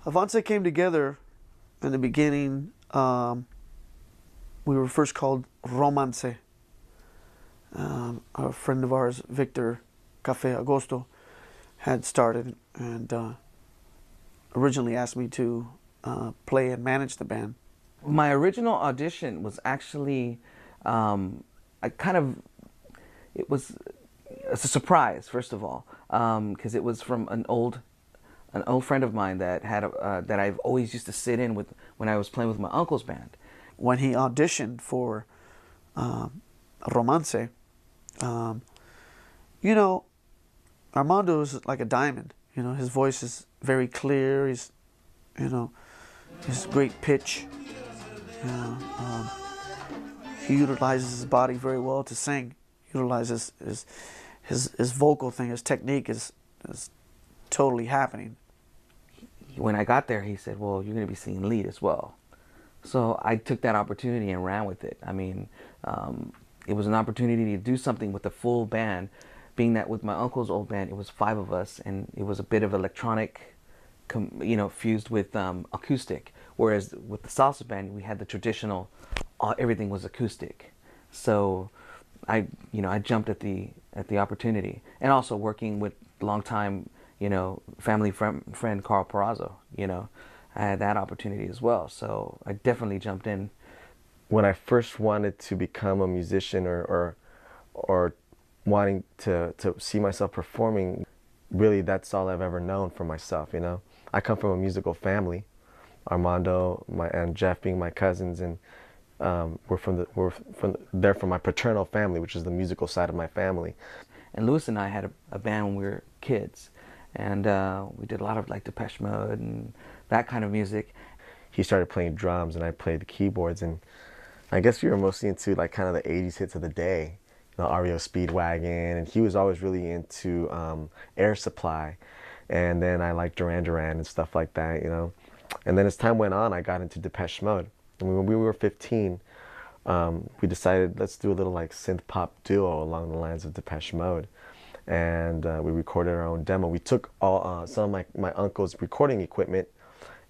Avance came together in the beginning. We were first called Romance. A friend of ours, Victor Cafe Agosto, had started and originally asked me to play and manage the band. My original audition was actually, it was a surprise, first of all, because it was from an old friend of mine that had that I've always used to sit in with when I was playing with my uncle's band. When he auditioned for Romance, you know, Armando is like a diamond. You know, his voice is very clear. He's, you know, his great pitch. You know, he utilizes his body very well to sing. Utilizes his vocal thing, his technique is totally happening. When I got there, he said, "Well, you're going to be singing lead as well." So I took that opportunity and ran with it. I mean, it was an opportunity to do something with a full band, being that with my uncle's old band, it was 5 of us, and it was a bit of electronic, you know, fused with acoustic. Whereas with the salsa band, we had the traditional, everything was acoustic. So I jumped at the opportunity, and also working with longtime, you know, family friend Carl Perazzo, you know, I had that opportunity as well. So I definitely jumped in. When I first wanted to become a musician or wanting to see myself performing, really that's all I've ever known for myself, you know. I come from a musical family. Armando and Jeff being my cousins, and they're from my paternal family, which is the musical side of my family. And Louis and I had a band when we were kids, and we did a lot of like Depeche Mode and that kind of music. He started playing drums and I played the keyboards, and I guess we were mostly into like kind of the 80s hits of the day, you know, REO Speedwagon, and he was always really into Air Supply, and then I liked Duran Duran and stuff like that, you know. And then as time went on, I got into Depeche Mode. And when we were 15, we decided let's do a little like synth pop duo along the lines of Depeche Mode, and we recorded our own demo. We took some of my uncle's recording equipment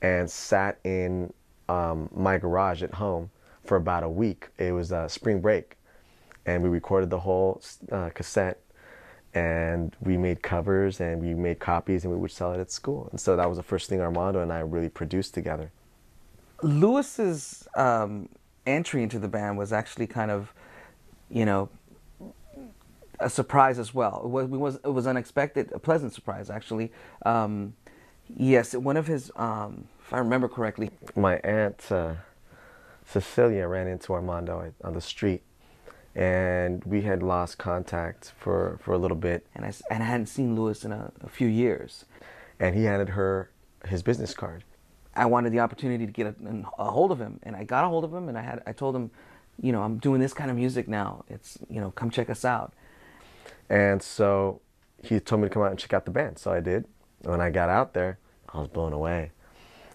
and sat in my garage at home for about a week. It was spring break, and we recorded the whole cassette, and we made covers and we made copies, and we would sell it at school. And so that was the first thing Armando and I really produced together. Louis's entry into the band was actually kind of, you know, a surprise as well. It was unexpected, a pleasant surprise actually. Yes, one of his, if I remember correctly, my aunt Cecilia ran into Armando on the street, and we had lost contact for a little bit. And I hadn't seen Louis in a few years. And he handed her his business card. I wanted the opportunity to get a hold of him, and I got a hold of him, and I told him, you know, I'm doing this kind of music now. It's, you know, come check us out. And so he told me to come out and check out the band. So I did. When I got out there, I was blown away.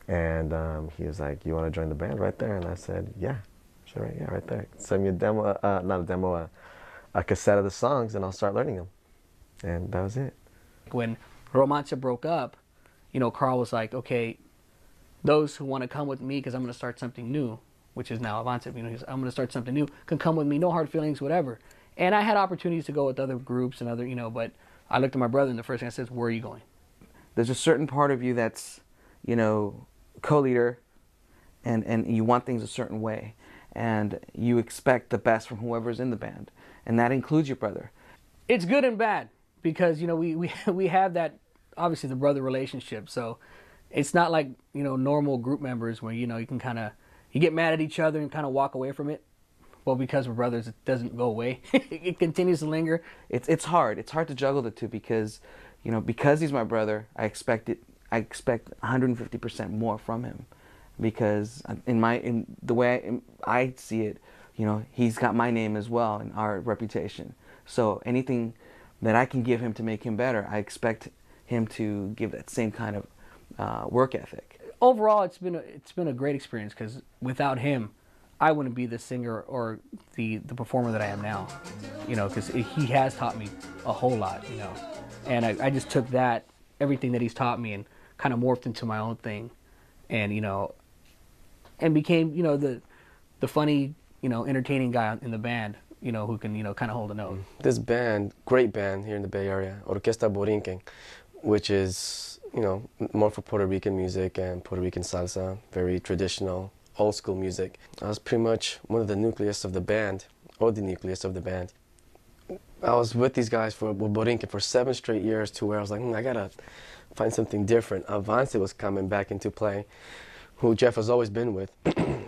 And he was like, "You want to join the band right there?" And I said, "Yeah, sure, yeah, right there. Send me a demo, not a demo, a cassette of the songs, and I'll start learning them." And that was it. When Romanza broke up, you know, Carl was like, "Okay, those who want to come with me, because I'm going to start something new," which is now Avance. You know, I'm going to start something new. Can come with me, no hard feelings, whatever. And I had opportunities to go with other groups and other, you know, but I looked at my brother, and the first thing I said is, "Where are you going?" There's a certain part of you that's, you know, co-leader, and you want things a certain way, and you expect the best from whoever's in the band, and that includes your brother. It's good and bad, because, you know, we have that, obviously, the brother relationship. So it's not like, you know, normal group members where, you know, you can kind of, you get mad at each other and kind of walk away from it. Well, because we're brothers, it doesn't go away. It continues to linger. It's hard. It's hard to juggle the two because, you know, because he's my brother, I expect 150% more from him, because in the way I see it, you know, he's got my name as well and our reputation. So anything that I can give him to make him better, I expect him to give that same kind of work ethic. Overall, it's been a great experience, because without him, I wouldn't be the singer or the performer that I am now. You know, because he has taught me a whole lot. You know, and I just took everything that he's taught me, and kind of morphed into my own thing. and and became the funny entertaining guy in the band, who can kind of hold a note. This band, great band here in the Bay Area, Orquesta Borinquen, which is more for Puerto Rican music and Puerto Rican salsa, very traditional, old school music. I was pretty much one of the nucleus of the band, or the nucleus of the band. I was with these guys with Borinquen for 7 straight years, to where I was like, I gotta find something different. Avance was coming back into play, who Jeff has always been with.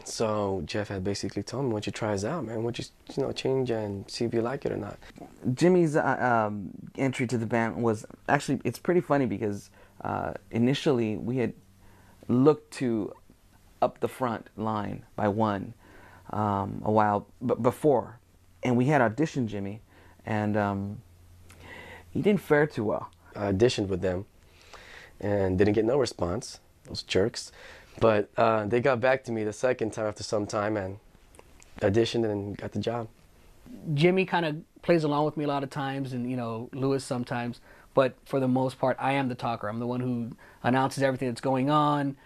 So Jeff had basically told me, why don't you try us out, man? Why don't you change and see if you like it or not? Jimmy's entry to the band was actually, it's pretty funny because initially we had looked to up the front line by one a while before, and we had auditioned Jimmy, and he didn't fare too well. I auditioned with them and didn't get no response, those jerks. But they got back to me the second time after some time and auditioned and got the job. Jimmy kind of plays along with me a lot of times, and Louis sometimes, but for the most part I am the talker. I'm the one who announces everything that's going on.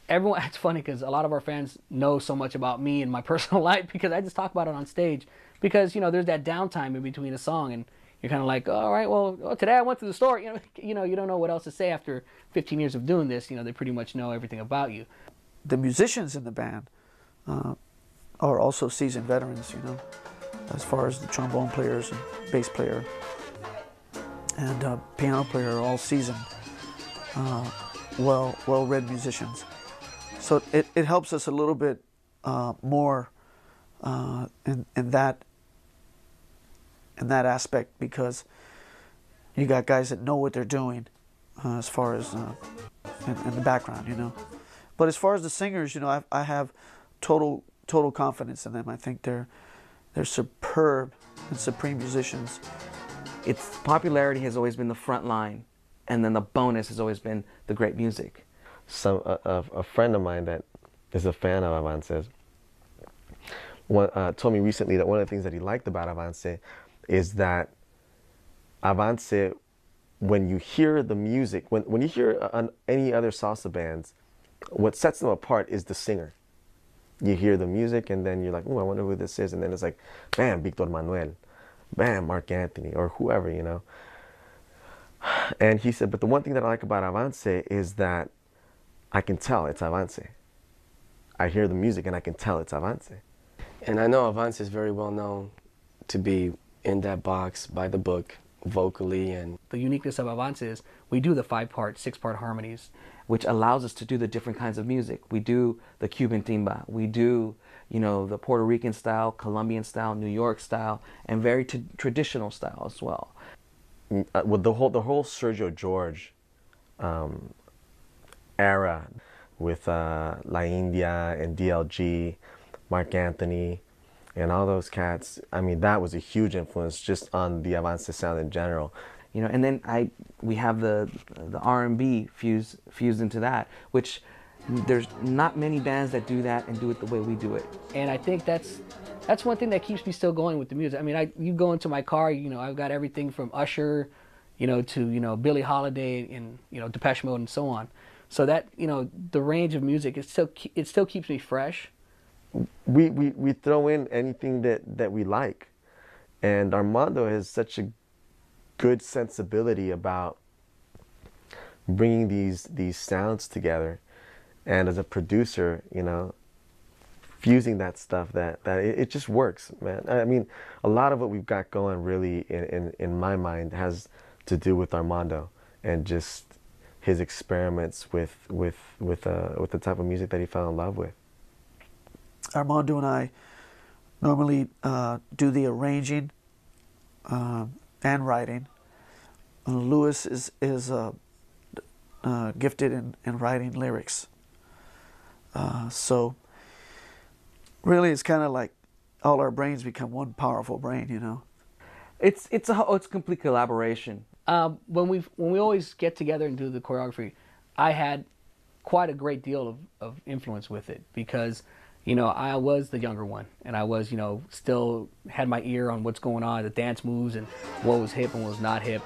Everyone, it's funny because a lot of our fans know so much about me and my personal life because I just talk about it on stage, because there's that downtime in between a song, and you're kind of like, all right, well, today I went to the store. You don't know what else to say after 15 years of doing this. They pretty much know everything about you. The musicians in the band are also seasoned veterans, as far as the trombone players and bass player and piano player are all seasoned, well-read musicians. So it helps us a little bit more in that aspect, because you got guys that know what they're doing as far as in the background, But as far as the singers, I have total confidence in them. I think they're superb and supreme musicians. Its popularity has always been the front line, and then the bonus has always been the great music. A friend of mine that is a fan of Avance told me recently that one of the things that he liked about Avance is that Avance, when you hear the music, when you hear any other salsa bands, what sets them apart is the singer. You hear the music and then you're like, oh, I wonder who this is. And then it's like, bam, Victor Manuel, bam, Mark Anthony, or whoever, And he said, but the one thing that I like about Avance is that I can tell it's Avance. I hear the music and I can tell it's Avance. And I know Avance is very well known to be in that box by the book, vocally. And the uniqueness of Avance is we do the 5-part, 6-part harmonies, which allows us to do the different kinds of music. We do the Cuban timba, we do the Puerto Rican style, Colombian style, New York style, and very traditional style as well. With the whole Sergio George era, with La India and DLG, Mark Anthony, and all those cats, I mean, that was a huge influence just on the Avance sound in general. And then we have the R&B fused into that, which there's not many bands that do that and do it the way we do it. And I think that's one thing that keeps me still going with the music. I mean, you go into my car, I've got everything from Usher, to Billie Holiday and Depeche Mode and so on. So that the range of music, it still keeps me fresh. We throw in anything that we like, and Armando has such a good sensibility about bringing these sounds together, and as a producer, fusing that stuff that it just works, man. I mean, a lot of what we've got going really in my mind has to do with Armando and just his experiments with the type of music that he fell in love with. Armando and I normally do the arranging and writing. Louis is gifted in writing lyrics. So really, it's kind of like all our brains become one powerful brain, It's a complete collaboration. When we always get together and do the choreography, I had quite a great deal of influence with it, because I was the younger one, and I was still had my ear on what's going on, the dance moves, and what was hip and what was not hip.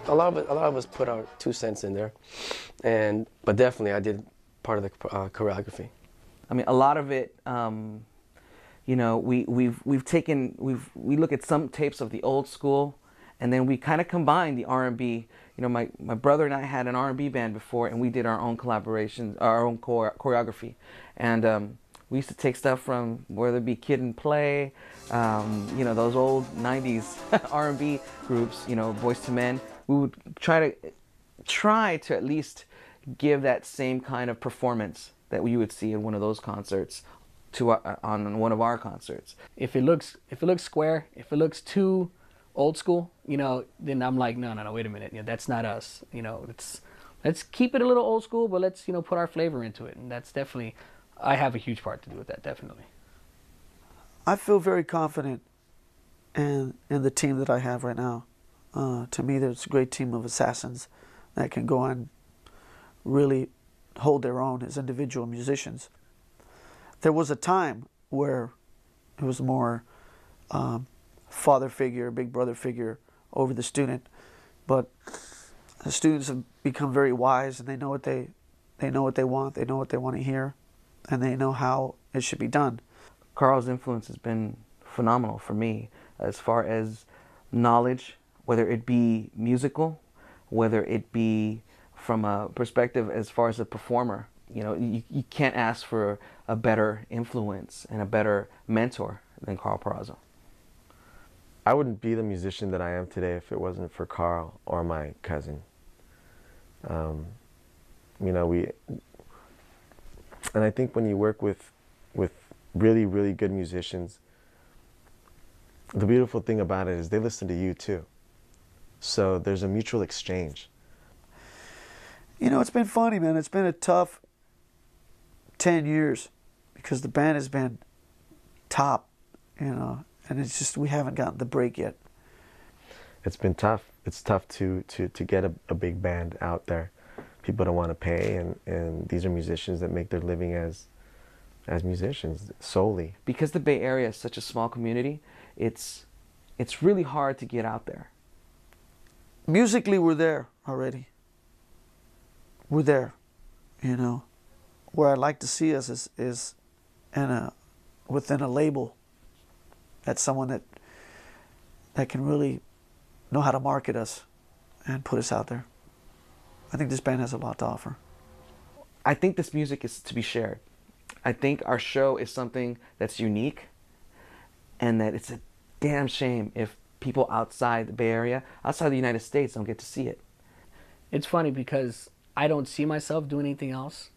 a lot of us put our 2 cents in there, but definitely I did part of the choreography? I mean, a lot of it, you know, we look at some tapes of the old school, and then we kind of combine the R&B. You know, my brother and I had an R&B band before, and we did our own collaborations, our own choreography, and we used to take stuff from whether it be Kid and Play, you know, those old '90s R&B groups, you know, Boys to Men. We would try to at least give that same kind of performance that you would see in one of those concerts to on one of our concerts. If it looks square, if it looks too old school, you know, then I'm like, no, wait a minute, you know, that's not us. You know, let's keep it a little old school, but let's, you know, put our flavor into it, and that's definitely, I have a huge part to do with that, definitely. I feel very confident in the team that I have right now. To me, there's a great team of assassins that can go and really hold their own as individual musicians. There was a time where it was more father figure, big brother figure over the student, but the students have become very wise, and they know what they want, they know what they want to hear, and they know how it should be done. Carl's influence has been phenomenal for me as far as knowledge, whether it be musical, whether it be from a perspective as far as a performer. You know, you can't ask for a better influence and a better mentor than Carl Peraza. I wouldn't be the musician that I am today if it wasn't for Carl or my cousin. You know, and I think when you work with really, really good musicians, the beautiful thing about it is they listen to you too. So there's a mutual exchange. You know, it's been funny, man. It's been a tough 10 years because the band has been top, you know, and it's just we haven't gotten the break yet. It's been tough. It's tough to get a big band out there. People don't want to pay, and these are musicians that make their living as musicians solely. Because the Bay Area is such a small community, it's really hard to get out there. Musically, we're there already. We're there, you know. Where I'd like to see us is within a label. That's someone that can really know how to market us and put us out there. I think this band has a lot to offer. I think this music is to be shared. I think our show is something that's unique, and that it's a damn shame if people outside the Bay Area, outside the United States, don't get to see it. It's funny because I don't see myself doing anything else,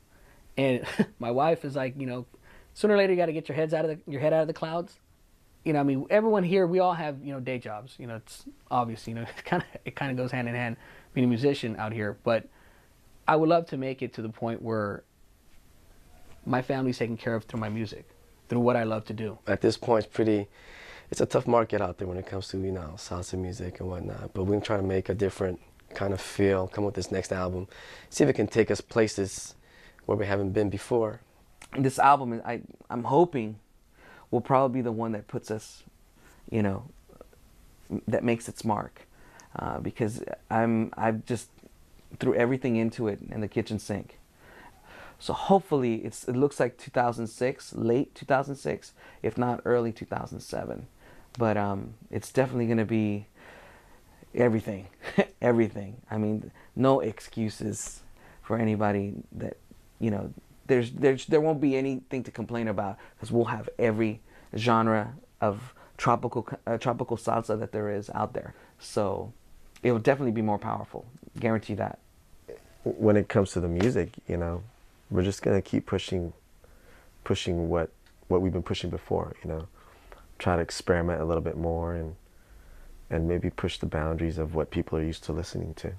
and my wife is like, you know, sooner or later you got to get your head out of the clouds. You know, I mean, everyone here, we all have, you know, day jobs. You know, it's obvious. You know, it kind of goes hand in hand being a musician out here. But I would love to make it to the point where my family's taken care of through my music, through what I love to do. At this point, it's a tough market out there when it comes to, you know, salsa music and whatnot. But we're going to try to make a different kind of feel, come with this next album, see if it can take us places where we haven't been before. This album, I'm hoping, will probably be the one that puts us, you know, that makes its mark. Because I've just threw everything into it in the kitchen sink. So hopefully it looks like 2006, late 2006, if not early 2007. But it's definitely going to be everything, everything. I mean, no excuses for anybody that, you know, there won't be anything to complain about because we'll have every genre of tropical salsa that there is out there. So it will definitely be more powerful. Guarantee that. When it comes to the music, you know, we're just gonna keep pushing what we've been pushing before. You know, try to experiment a little bit more and maybe push the boundaries of what people are used to listening to.